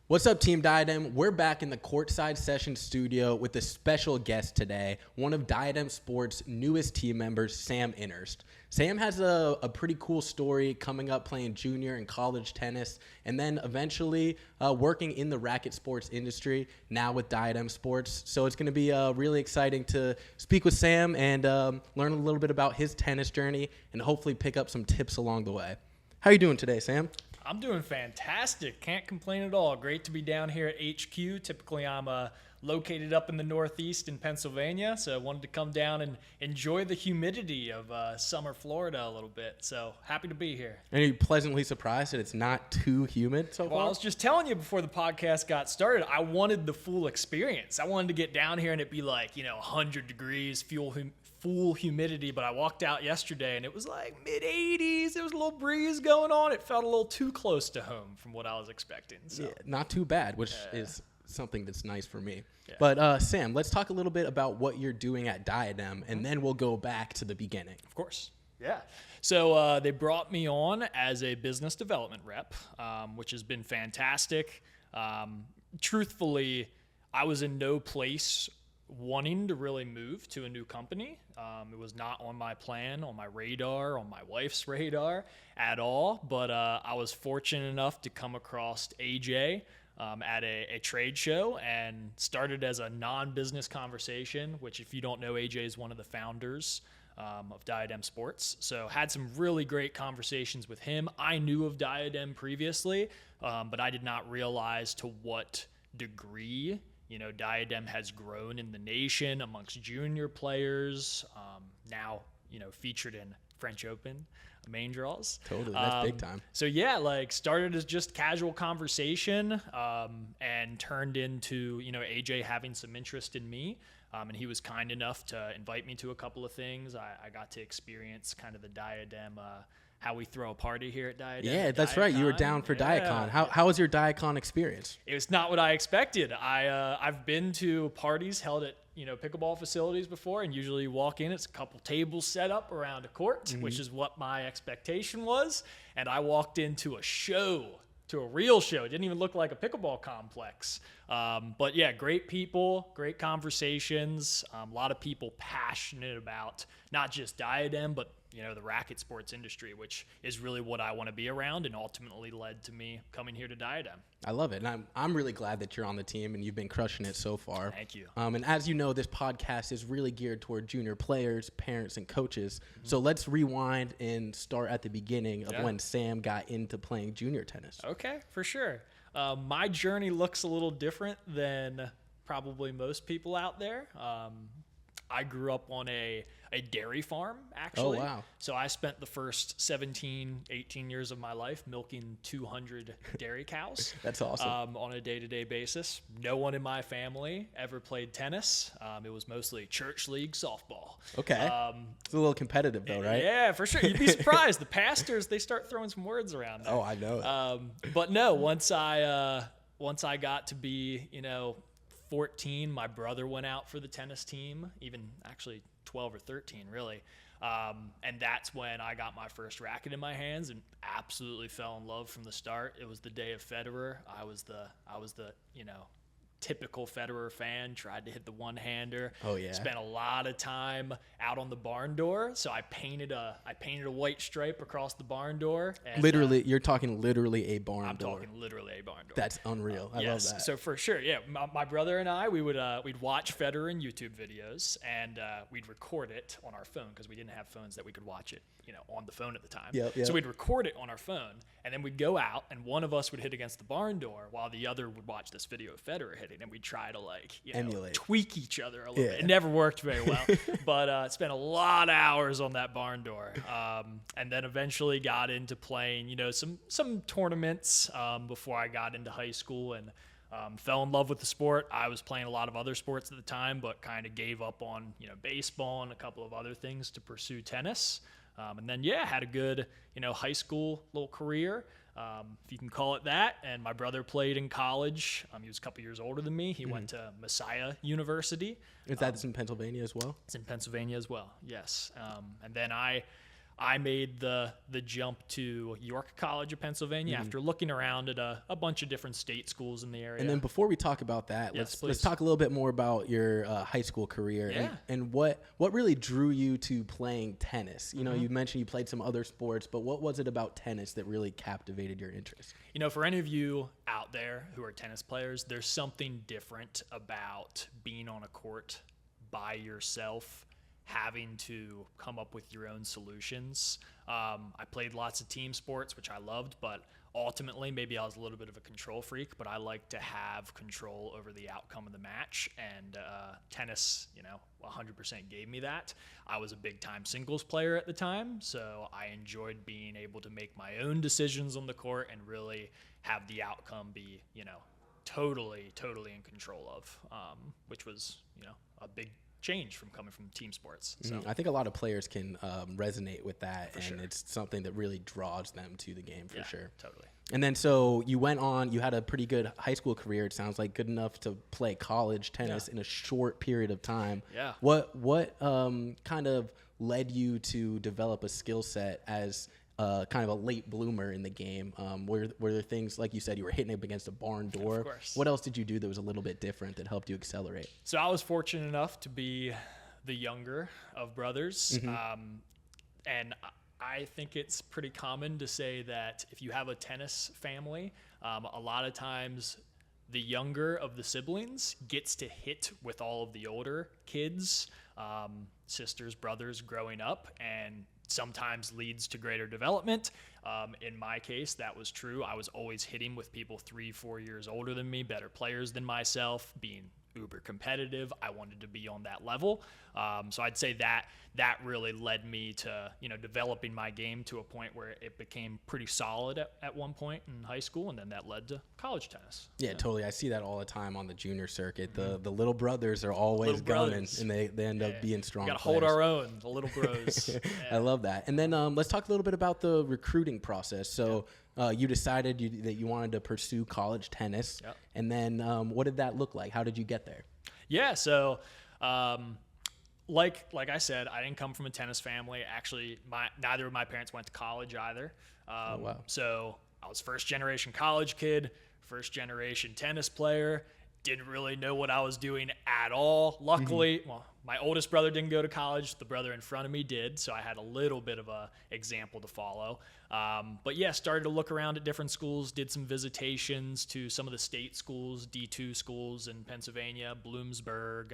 What's up, Team Diadem? We're back in the Courtside session studio with a special guest today, one of Diadem Sports' newest team members, Sam Innerst. Sam has a pretty cool story coming up playing junior and college tennis, and then eventually working in the racket sports industry, now with Diadem Sports. So it's going to be really exciting to speak with Sam and learn a little bit about his tennis journey and hopefully pick up some tips along the way. How are you doing today, Sam? I'm doing fantastic. Can't complain at all. Great to be down here at HQ. Typically, I'm located up in the Northeast in Pennsylvania, so I wanted to come down and enjoy the humidity of summer Florida a little bit. So happy to be here. And are you pleasantly surprised that it's not too humid so far? Well, I was just telling you before the podcast got started, I wanted the full experience. I wanted to get down here and it be like, 100 degrees, full humidity, but I walked out yesterday and it was like mid-80s. There was a little breeze going on. It felt a little too close to home from what I was expecting. So. Yeah, not too bad, which is something that's nice for me. Yeah. But Sam, let's talk a little bit about what you're doing at Diadem, and then we'll go back to the beginning. Of course. Yeah. So they brought me on as a business development rep, which has been fantastic. Truthfully, I was in no place wanting to really move to a new company. It was not on my plan, on my radar, on my wife's radar at all. But I was fortunate enough to come across AJ at a trade show and started as a non-business conversation, which if you don't know, AJ is one of the founders of Diadem Sports. So had some really great conversations with him. I knew of Diadem previously, but I did not realize to what degree Diadem has grown in the nation amongst junior players, now, featured in French Open main draws. Totally, that's big time. So started as just casual conversation and turned into, AJ having some interest in me. And he was kind enough to invite me to a couple of things. I got to experience kind of the Diadem, how we throw a party here at Diadem. Yeah, that's Diacon. Right. You were down for Diacon. How was your Diacon experience? It was not what I expected. I've been to parties held at pickleball facilities before, and usually you walk in, it's a couple tables set up around a court, which is what my expectation was. And I walked into a real show. It didn't even look like a pickleball complex. But yeah, great people, great conversations, a lot of people passionate about not just Diadem, but the racket sports industry, which is really what I want to be around and ultimately led to me coming here to Diadem. I love it. And I'm really glad that you're on the team and you've been crushing it so far. Thank you. And as you know, this podcast is really geared toward junior players, parents, and coaches. So let's rewind and start at the beginning of when Sam got into playing junior tennis. Okay, for sure. My journey looks a little different than probably most people out there. I grew up on a dairy farm, actually. Oh, wow. So I spent the first 17, 18 years of my life milking 200 dairy cows. That's awesome. On a day-to-day basis. No one in my family ever played tennis. It was mostly church league softball. Okay. It's a little competitive, though, right? Yeah, for sure. You'd be surprised. The pastors, they start throwing some words around there. Oh, I know. But no, once I got to be, 14, my brother went out for the tennis team, even actually 12 or 13, really. And that's when I got my first racket in my hands and absolutely fell in love from the start. It was the day of Federer. I was the typical Federer fan, tried to hit the one-hander. Oh, yeah. Spent a lot of time out on the barn door, so I painted a white stripe across the barn door. And, literally, you're talking literally a barn door. I'm talking literally a barn door. That's unreal. I love that. So for sure, yeah. My brother and I, we'd watch Federer in YouTube videos, and we'd record it on our phone because we didn't have phones that we could watch it, on the phone at the time. Yep. So we'd record it on our phone, and then we'd go out, and one of us would hit against the barn door while the other would watch this video of Federer hitting, and we'd try to emulate, tweak each other a little bit. It never worked very well, but spent a lot of hours on that barn door, and then eventually got into playing, some tournaments before I got into high school and fell in love with the sport. I was playing a lot of other sports at the time, but kind of gave up on baseball and a couple of other things to pursue tennis. And then, had a good, high school little career, if you can call it that. And my brother played in college. He was a couple years older than me. He went to Messiah University. Is that in Pennsylvania as well? It's in Pennsylvania as well, yes. And then I I made the jump to York College of Pennsylvania after looking around at a bunch of different state schools in the area. And then before we talk about that, let's talk a little bit more about your high school career and what really drew you to playing tennis. You know, you mentioned you played some other sports, but what was it about tennis that really captivated your interest? You know, for any of you out there who are tennis players, there's something different about being on a court by yourself, having to come up with your own solutions. I played lots of team sports, which I loved, but ultimately maybe I was a little bit of a control freak, but I like to have control over the outcome of the match, and tennis, 100% gave me that. I was a big time singles player at the time, so I enjoyed being able to make my own decisions on the court and really have the outcome be, totally in control of, which was, a big change from coming from team sports. So I think a lot of players can resonate with that, and sure. it's something that really draws them to the game for sure. Totally. And then so you went on, you had a pretty good high school career, it sounds like, good enough to play college tennis in a short period of time. Yeah. What kind of led you to develop a skill set as kind of a late bloomer in the game? Were there things, like you said, you were hitting up against a barn door? Of course. What else did you do that was a little bit different that helped you accelerate? So I was fortunate enough to be the younger of brothers. And I think it's pretty common to say that if you have a tennis family, a lot of times the younger of the siblings gets to hit with all of the older kids, sisters, brothers growing up, and sometimes leads to greater development. In my case, that was true. I was always hitting with people 3-4 years older than me, better players than myself, being uber competitive. I wanted to be on that level. So I'd say that really led me to, developing my game to a point where it became pretty solid at one point in high school, and then that led to college tennis. Yeah, totally. I see that all the time on the junior circuit. The little brothers are always gunning, and they end up being strong. We got to hold our own, the little bros. I love that. And then let's talk a little bit about the recruiting process. So you decided that you wanted to pursue college tennis, and then what did that look like? How did you get there? Yeah, so like I said, I didn't come from a tennis family. Actually, neither of my parents went to college either. Oh, wow. So I was first generation college kid, first generation tennis player. Didn't really know what I was doing at all. Luckily, well, my oldest brother didn't go to college. The brother in front of me did, so I had a little bit of a example to follow. But yeah, started to look around at different schools, did some visitations to some of the state schools, D2 schools in Pennsylvania, Bloomsburg,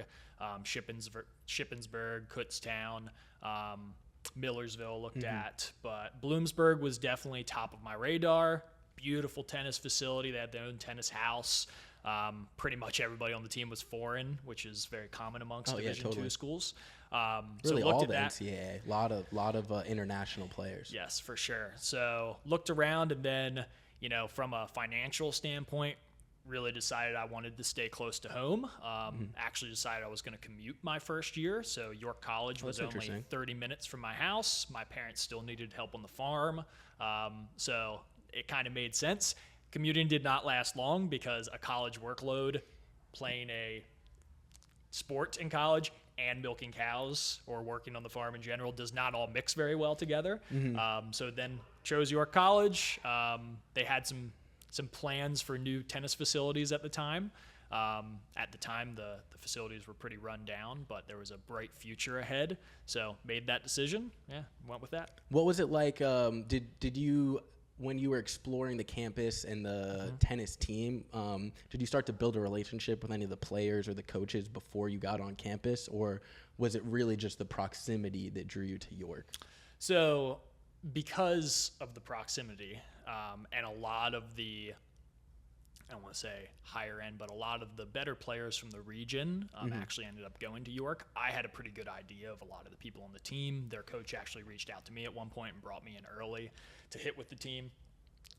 Shippensburg, Kutztown, Millersville looked at. But Bloomsburg was definitely top of my radar. Beautiful tennis facility. They had their own tennis house. Pretty much everybody on the team was foreign, which is very common amongst Division II schools. Really, so looked all at the that. NCAA, lot of international players. Yes, for sure. So looked around, and then from a financial standpoint, really decided I wanted to stay close to home. Actually decided I was going to commute my first year. So York College was only 30 minutes from my house. My parents still needed help on the farm, so it kind of made sense. Commuting did not last long because a college workload, playing a sport in college and milking cows or working on the farm in general, does not all mix very well together. So then chose York College. They had some plans for new tennis facilities at the time. At the time, the facilities were pretty run down, but there was a bright future ahead. So made that decision. Yeah, went with that. What was it like? Did you, when you were exploring the campus and the tennis team, did you start to build a relationship with any of the players or the coaches before you got on campus, or was it really just the proximity that drew you to York? So because of the proximity and a lot of the, I don't want to say higher end, but a lot of the better players from the region actually ended up going to York. I had a pretty good idea of a lot of the people on the team. Their coach actually reached out to me at one point and brought me in early to hit with the team.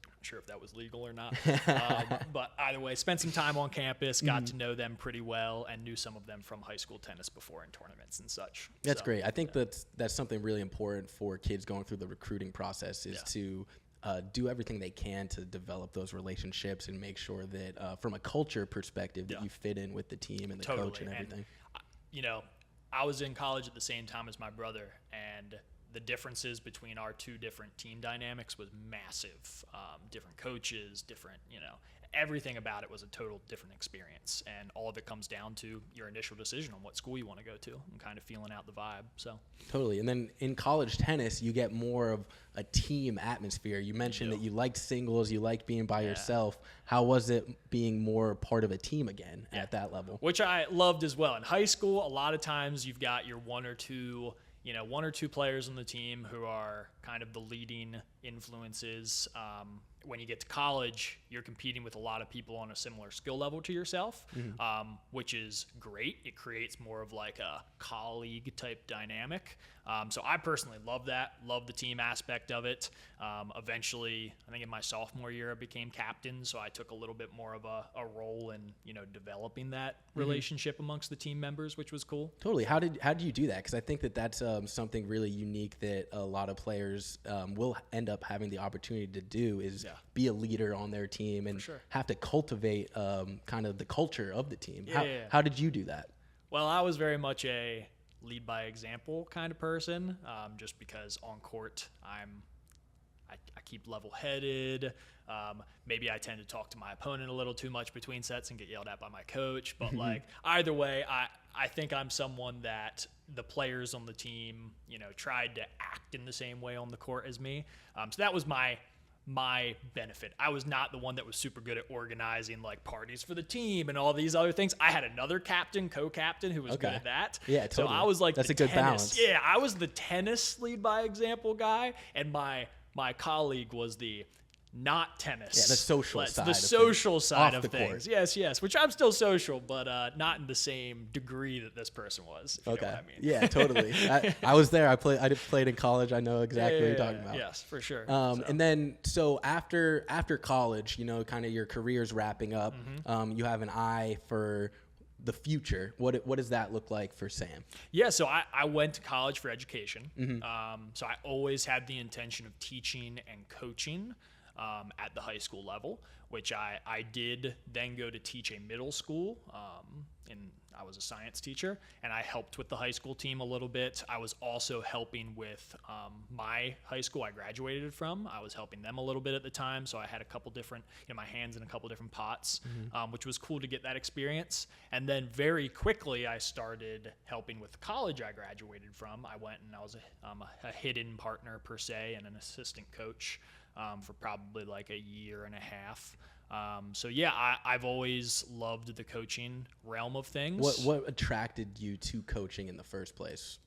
Not sure if that was legal or not. But either way, spent some time on campus, got to know them pretty well, and knew some of them from high school tennis before in tournaments and such. That's great. I think that's something really important for kids going through the recruiting process is to do everything they can to develop those relationships and make sure that from a culture perspective that you fit in with the team and the coach and everything. And, I was in college at the same time as my brother, and the differences between our two different team dynamics was massive. Different coaches, different, everything about it was a total different experience. And all of it comes down to your initial decision on what school you want to go to and kind of feeling out the vibe. So Totally. And then in college tennis, you get more of a team atmosphere. You mentioned that you liked singles, you liked being by yourself. How was it being more part of a team again at that level? Which I loved as well. In high school, a lot of times you've got your one or two players on the team who are kind of the leading influences. When you get to college, you're competing with a lot of people on a similar skill level to yourself, which is great. It creates more of like a colleague type dynamic. So I personally love that, love the team aspect of it. Eventually, I think in my sophomore year, I became captain, so I took a little bit more of a role in, developing that relationship amongst the team members, which was cool. Totally. How did you do that? Because I think that's something really unique that a lot of players will end up having the opportunity to do is be a leader on their team and have to cultivate kind of the culture of the team. How did you do that? Well, I was very much a lead by example kind of person, just because on court I keep level-headed. Maybe I tend to talk to my opponent a little too much between sets and get yelled at by my coach. But either way, I think I'm someone that the players on the team, tried to act in the same way on the court as me. So that was my benefit. I was not the one that was super good at organizing like parties for the team and all these other things. I had another co-captain who was good at that. Yeah, totally. So I was like that's a good balance. Yeah, I was the tennis lead by example guy, and my colleague was the not tennis. Yeah, the social side. The social side of things. Yes. Which I'm still social, but not in the same degree that this person was. If you know what I mean. Yeah, totally. I was there. I played in college. I know exactly what you're talking about. Yes, for sure. And then so after college, kind of your career's wrapping up. You have an eye for the future. What does that look like for Sam? Yeah, so I went to college for education. So I always had the intention of teaching and coaching at the high school level, which I did then go to teach a middle school. I was a science teacher, and I helped with the high school team a little bit. I was also helping with my high school I graduated from. I was helping them a little bit at the time, so I had a couple different, my hands in a couple different pots, which was cool to get that experience. And then very quickly, I started helping with the college I graduated from. I went and I was a hidden partner per se and an assistant coach for probably like a year and a half. So yeah, I've always loved the coaching realm of things. What attracted you to coaching in the first place?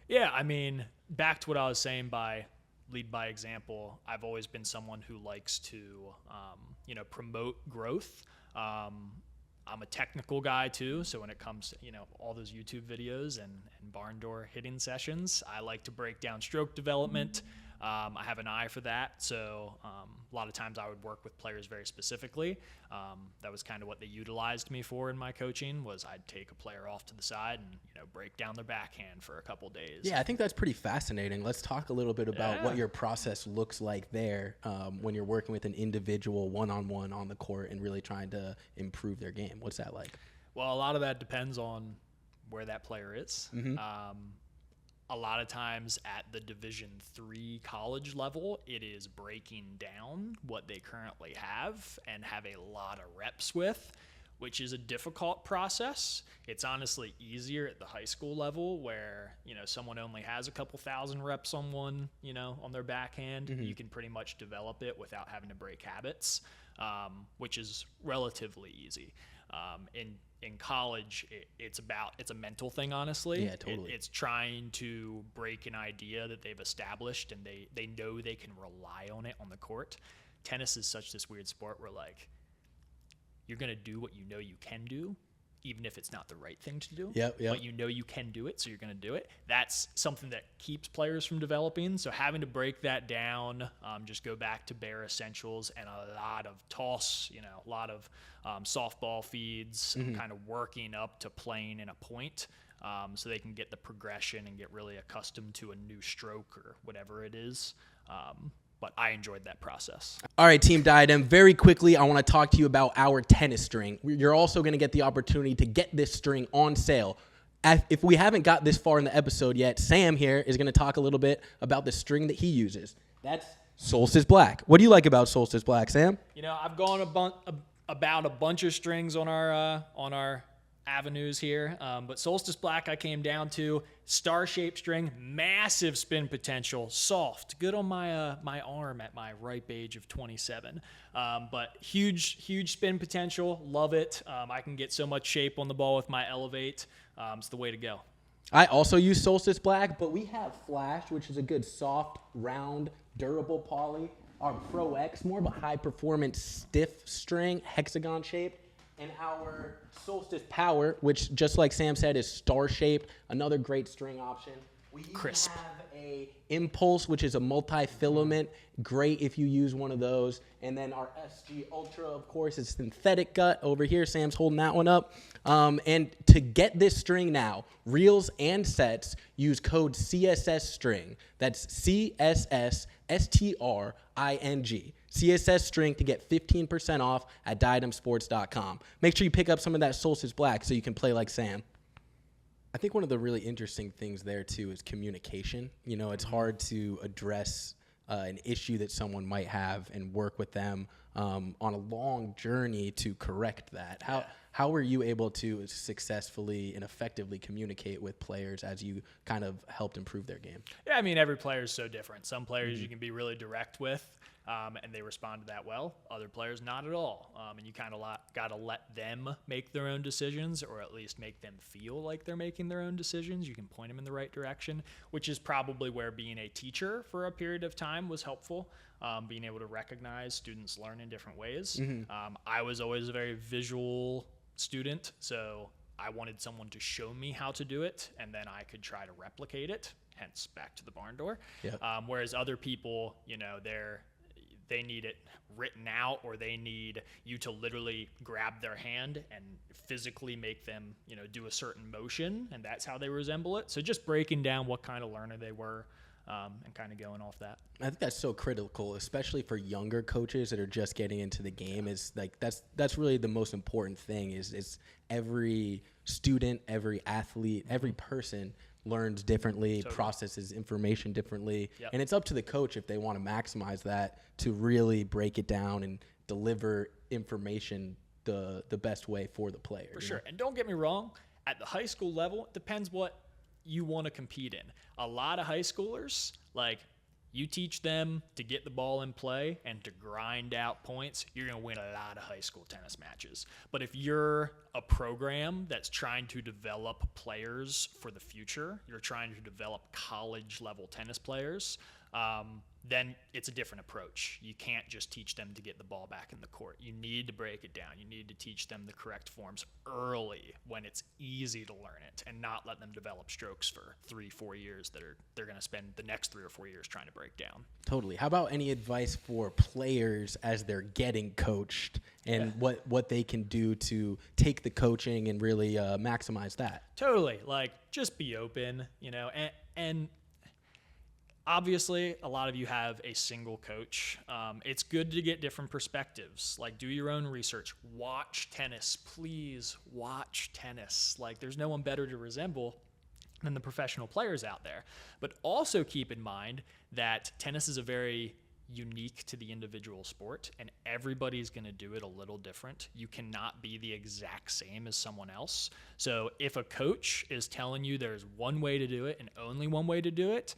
Yeah, I mean, back to what I was saying by lead by example, I've always been someone who likes to, promote growth. I'm a technical guy too, so when it comes to, all those YouTube videos and barn door hitting sessions, I like to break down stroke development. I have an eye for that, so a lot of times I would work with players very specifically. That was kind of what they utilized me for in my coaching, was I'd take a player off to the side and break down their backhand for a couple days. Yeah, I think that's pretty fascinating. Let's talk a little bit about what your process looks like there when you're working with an individual one-on-one on the court and really trying to improve their game. What's that like? Well, a lot of that depends on where that player is. A lot of times at the Division III college level, it is breaking down what they currently have and have a lot of reps with, which is a difficult process. It's honestly easier at the high school level where, someone only has a couple thousand reps on one, on their backhand. You can pretty much develop it without having to break habits, which is relatively easy. In college, it's a mental thing, honestly. Yeah, totally. It's trying to break an idea that they've established and they know they can rely on it on the court. Tennis is such this weird sport where, you're going to do what you know you can do, even if it's not the right thing to do. Yep. But you know you can do it, so you're going to do it. That's something that keeps players from developing. So having to break that down, just go back to bare essentials and a lot of toss, a lot of softball feeds, kind of working up to playing in a point, so they can get the progression and get really accustomed to a new stroke or whatever it is. But I enjoyed that process. All right, Team Diadem, very quickly, I want to talk to you about our tennis string. You're also going to get the opportunity to get this string on sale if we haven't got this far in the episode yet, Sam here is going to talk a little bit about the string that he uses. That's Solstice Black. What do you like about Solstice Black, Sam? I've gone about a bunch of strings on our avenues here, but Solstice Black I came down to star-shaped string, massive spin potential, soft, good on my arm at my ripe age of 27, but huge spin potential, love it. I can get so much shape on the ball with my Elevate. It's the way to go. I also use Solstice Black, but we have Flash, which is a good soft, round, durable poly. Our Pro X, more of a high-performance, stiff string, hexagon-shaped. And our Solstice Power, which, just like Sam said, is star-shaped, another great string option. We even Crisp. have a Impulse, which is a multi-filament. Great if you use one of those. And then our SG Ultra, of course, is synthetic gut over here. Sam's holding that one up. And to get this string now, reels and sets, use code CSS string. That's CSS STRING. CSS string to get 15% off at diademsports.com. Make sure you pick up some of that Solstice Black so you can play like Sam. I think one of the really interesting things there, too, is communication. It's hard to address an issue that someone might have and work with them on a long journey to correct that. How were you able to successfully and effectively communicate with players as you kind of helped improve their game? Yeah, I mean, every player is so different. Some players you can be really direct with, and they respond to that well. Other players, not at all. And you kind of got to let them make their own decisions, or at least make them feel like they're making their own decisions. You can point them in the right direction, which is probably where being a teacher for a period of time was helpful. Being able to recognize students learn in different ways. I was always a very visual student, so I wanted someone to show me how to do it, and then I could try to replicate it, hence back to the barn door. Yep. Whereas other people, they need it written out, or they need you to literally grab their hand and physically make them, do a certain motion, and that's how they resemble it. So just breaking down what kind of learner they were, and kind of going off that. I think that's so critical, especially for younger coaches that are just getting into the game. Is like that's really the most important thing. Is every student, every athlete, every person learns differently, Totally. processes information differently, Yep. and it's up to the coach if they want to maximize that to really break it down and deliver information the best way for the player. For sure. And don't get me wrong, at the high school level, it depends what you want to compete in. A lot of high schoolers, you teach them to get the ball in play and to grind out points, you're going to win a lot of high school tennis matches. But if you're a program that's trying to develop players for the future, you're trying to develop college level tennis players, then it's a different approach. You can't just teach them to get the ball back in the court. You need to break it down. You need to teach them the correct forms early when it's easy to learn it, and not let them develop strokes for 3-4 years that they're going to spend the next 3 or 4 years trying to break down. Totally. How about any advice for players as they're getting coached, and what they can do to take the coaching and really maximize that? Totally. Just be open, and obviously, a lot of you have a single coach. It's good to get different perspectives. Do your own research. Watch tennis. Please watch tennis. There's no one better to resemble than the professional players out there. But also keep in mind that tennis is a very unique to the individual sport, and everybody's going to do it a little different. You cannot be the exact same as someone else. So if a coach is telling you there's one way to do it and only one way to do it,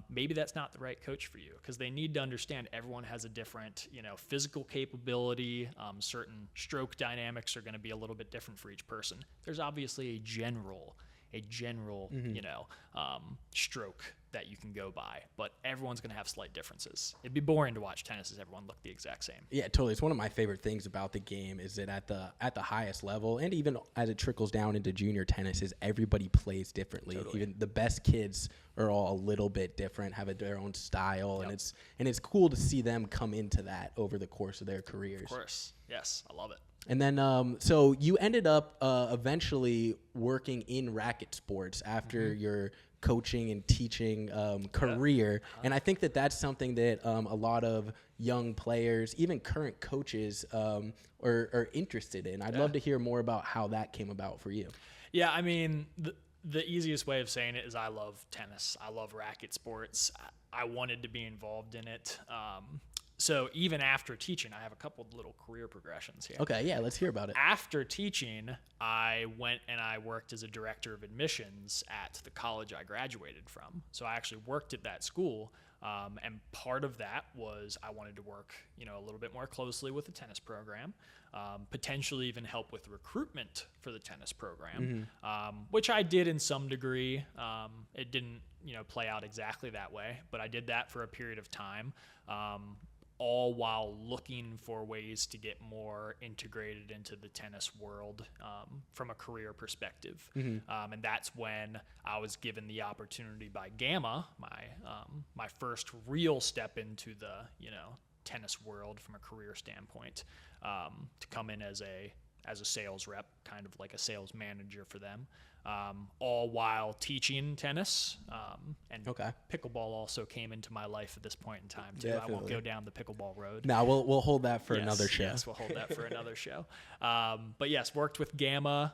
maybe that's not the right coach for you, because they need to understand everyone has a different, physical capability. Certain stroke dynamics are going to be a little bit different for each person. There's obviously a general stroke that you can go by, but everyone's going to have slight differences. It'd be boring to watch tennis as everyone looked the exact same. Yeah, totally. It's one of my favorite things about the game is that at the highest level, and even as it trickles down into junior tennis, is everybody plays differently. Totally. Even the best kids are all a little bit different, have their own style, Yep. and it's cool to see them come into that over the course of their careers. Of course. Yes, I love it. And then, so you ended up eventually working in racket sports after your coaching and teaching career. And I think that's something that a lot of young players, even current coaches, are interested in. I'd love to hear more about how that came about for you. Yeah, I mean, The easiest way of saying it is I love tennis. I love racket sports. I wanted to be involved in it. So even after teaching, I have a couple of little career progressions here. Okay, yeah, let's hear about it. After teaching, I went and I worked as a director of admissions at the college I graduated from. So I actually worked at that school. And part of that was I wanted to work, a little bit more closely with the tennis program, potentially even help with recruitment for the tennis program, which I did in some degree. It didn't, play out exactly that way, but I did that for a period of time, all while looking for ways to get more integrated into the tennis world from a career perspective. And that's when I was given the opportunity by Gamma, my first real step into the tennis world from a career standpoint, to come in as a sales rep, kind of like a sales manager for them, all while teaching tennis. And pickleball also came into my life at this point in time too. Definitely. I won't go down the pickleball road. No, we'll hold that for another show. Yes, we'll hold that for another show. But yes, worked with Gamma.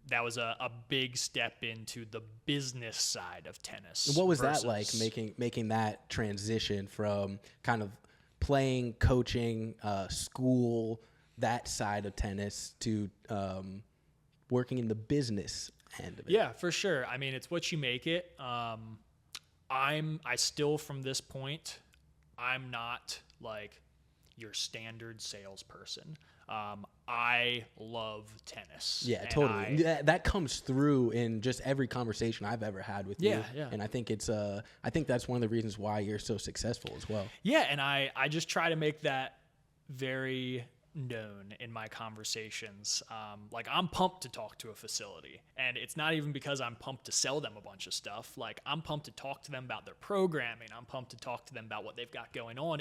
That was a big step into the business side of tennis. What was that like, making that transition from kind of playing, coaching, school, that side of tennis to working in the business end of it? Yeah, for sure. I mean, it's what you make it. I still, from this point, I'm not like your standard salesperson. I love tennis. Yeah, totally. That comes through in just every conversation I've ever had with you. Yeah. And I think I think that's one of the reasons why you're so successful as well. Yeah, and I just try to make that very known in my conversations. Like, I'm pumped to talk to a facility, and it's not even because I'm pumped to sell them a bunch of stuff. Like, I'm pumped to talk to them about their programming. I'm pumped to talk to them about what they've got going on,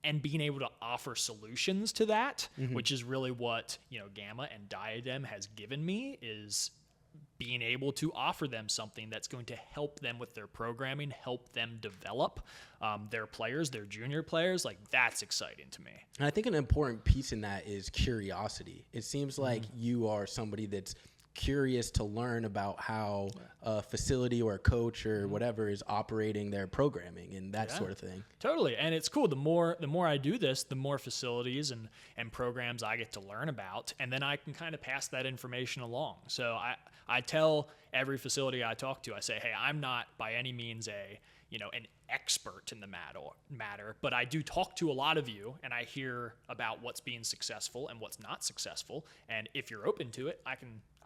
and being able to offer solutions to that, which is really what Gamma and Diadem has given me, is being able to offer them something that's going to help them with their programming, help them develop their players, their junior players. Like, that's exciting to me. And I think an important piece in that is curiosity. It seems like you are somebody that's curious to learn about how a facility or a coach or whatever is operating their programming and that sort of thing. Totally. And it's cool. The more I do this, the more facilities and programs I get to learn about, and then I can kind of pass that information along. So I tell every facility I talk to, I say, hey, I'm not by any means an expert in the matter, but I do talk to a lot of you, and I hear about what's being successful and what's not successful. And if you're open to it, I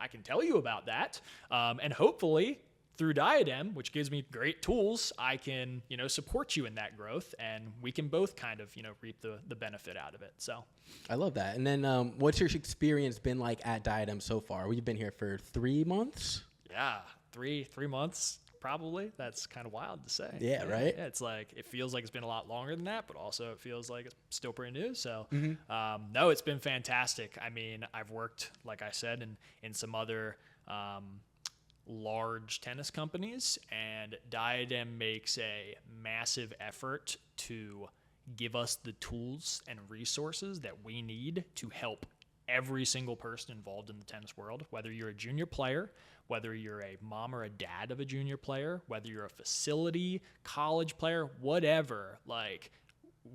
can tell you about that. And hopefully through Diadem, which gives me great tools, I can, support you in that growth, and we can both kind of, reap the benefit out of it. So I love that. And then what's your experience been like at Diadem so far? We've been here for 3 months. Yeah, three months. Probably. That's kind of wild to say. Yeah, right? Yeah, it's like, it feels like it's been a lot longer than that, but also it feels like it's still pretty new. So, no, it's been fantastic. I mean, I've worked, like I said, in some other large tennis companies, and Diadem makes a massive effort to give us the tools and resources that we need to help every single person involved in the tennis world, whether you're a junior player, whether you're a mom or a dad of a junior player, whether you're a facility, college player, whatever. Like,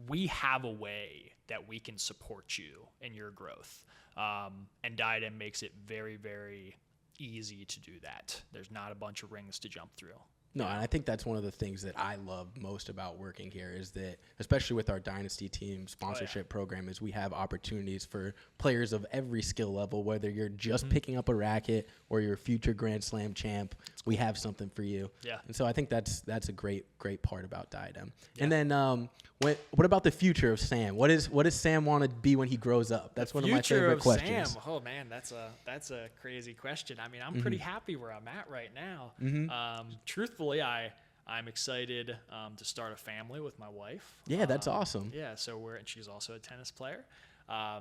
we have a way that we can support you in your growth. And Diadem makes it very, very easy to do that. There's not a bunch of rings to jump through. No, and I think that's one of the things that I love most about working here is that, especially with our Dynasty team sponsorship program, is we have opportunities for players of every skill level, whether you're just picking up a racket or you're a future Grand Slam champ, we have something for you. Yeah. And so I think that's a great part about Diadem. Yeah. And then what about the future of Sam? What does Sam want to be when he grows up? That's one of my favorite questions. Sam. Oh man, that's a crazy question. I mean, I'm pretty happy where I'm at right now. Truthfully, I'm excited to start a family with my wife. Yeah, that's awesome. Yeah, so and she's also a tennis player.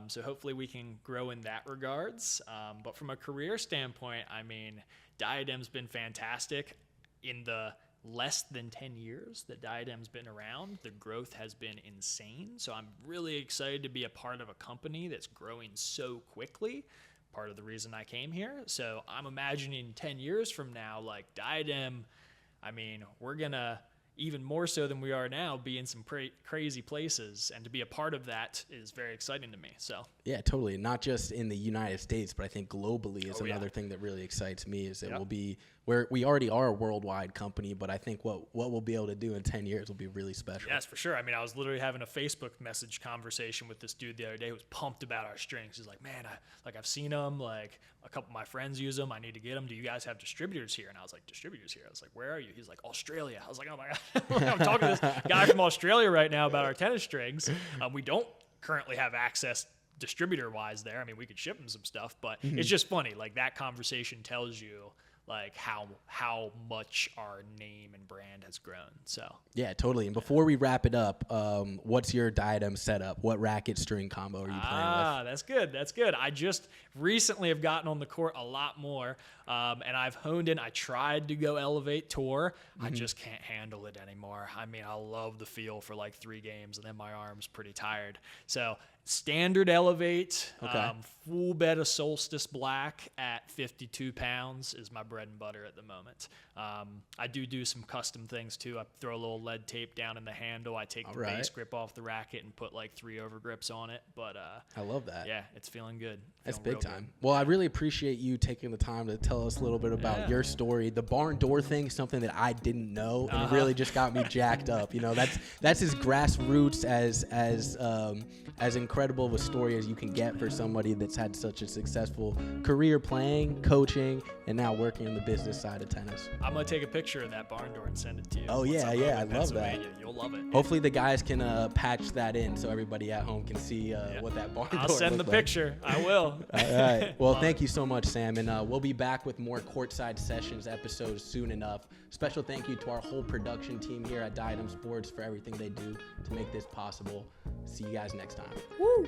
So hopefully we can grow in that regards. But from a career standpoint, I mean, Diadem's been fantastic. In the less than 10 years that Diadem's been around, the growth has been insane. So I'm really excited to be a part of a company that's growing so quickly, part of the reason I came here. So I'm imagining 10 years from now, like Diadem, I mean, we're going to, even more so than we are now, be in some crazy places, and to be a part of that is very exciting to me. So yeah, totally. Not just in the United States, but I think globally is another thing that really excites me. Is it will be where we already are a worldwide company, but I think what we'll be able to do in 10 years will be really special. Yes, for sure. I mean, I was literally having a Facebook message conversation with this dude the other day who was pumped about our strings. He's like, man, I've seen them. Like, a couple of my friends use them. I need to get them. Do you guys have distributors here? And I was like, distributors here? I was like, where are you? He's like, Australia. I was like, oh my God. I'm talking to this guy from Australia right now about our tennis strings. We don't currently have access distributor-wise there. I mean, we could ship them some stuff, but it's just funny. Like, that conversation tells you like how much our name and brand has grown. So yeah, totally. And before we wrap it up, what's your Diadem setup? What racket string combo are you playing with? That's good. I just recently have gotten on the court a lot more, and I've honed in. I tried to go Elevate Tour. I just can't handle it anymore. I mean, I love the feel for like 3 games, and then my arm's pretty tired. So standard Elevate, full bed of Solstice Black at 52 pounds is my bread and butter at the moment. I do some custom things too. I throw a little lead tape down in the handle. I take the base grip off the racket and put like 3 over grips on it. But I love that. Yeah, it's feeling good. That's big time. Good. Well, I really appreciate you taking the time to tell us a little bit about your story. The barn door thing is something that I didn't know, and it really just got me jacked up. You know, that's as grassroots as incredible of a story as you can get for somebody that's had such a successful career playing, coaching, and now working on the business side of tennis. I'm going to take a picture of that barn door and send it to you. Oh, yeah, I love that. You'll love it. Hopefully the guys can patch that in so everybody at home can see what that barn door I'll send the picture. I will. All right. Well, thank you so much, Sam. And we'll be back with more Courtside Sessions episodes soon enough. Special thank you to our whole production team here at Diadem Sports for everything they do to make this possible. See you guys next time. Woo!